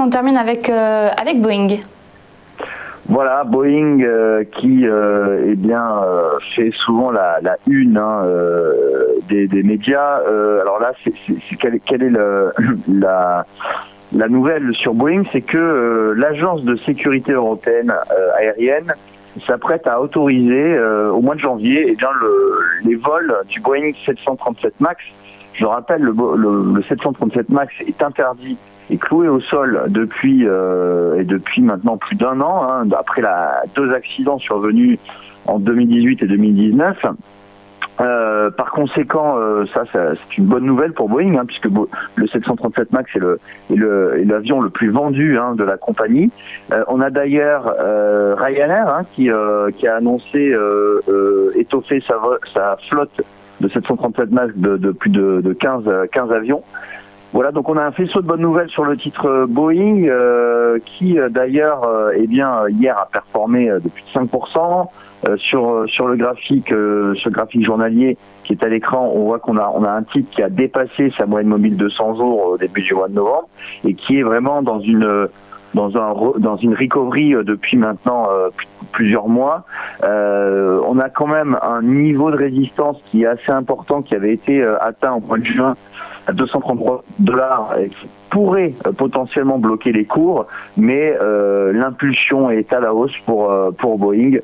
on termine avec Boeing. Voilà, Boeing qui fait souvent la une des médias. Alors là, quelle est la nouvelle sur Boeing, c'est que l'agence de sécurité européenne aérienne s'apprête à autoriser au mois de janvier les vols du Boeing 737 MAX. Je rappelle, le 737 MAX est interdit et cloué au sol depuis maintenant plus d'un an, après deux accidents survenus en 2018 et 2019. Par conséquent, c'est une bonne nouvelle pour Boeing, puisque le 737 MAX est l'avion le plus vendu de la compagnie. On a d'ailleurs Ryanair qui a annoncé étoffer sa flotte de 737 MAX de plus de 15 avions. Voilà, donc on a un faisceau de bonnes nouvelles sur le titre Boeing, qui d'ailleurs hier a performé de plus de 5%. Sur le graphique, ce graphique journalier qui est à l'écran, on voit qu'on a un titre qui a dépassé sa moyenne mobile de 100 jours au début du mois de novembre et qui est vraiment dans une recovery depuis maintenant plusieurs mois. On a quand même un niveau de résistance qui est assez important, qui avait été atteint au mois de juin à $233 et qui pourrait potentiellement bloquer les cours, mais l'impulsion est à la hausse pour Boeing,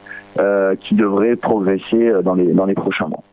qui devrait progresser dans les prochains mois.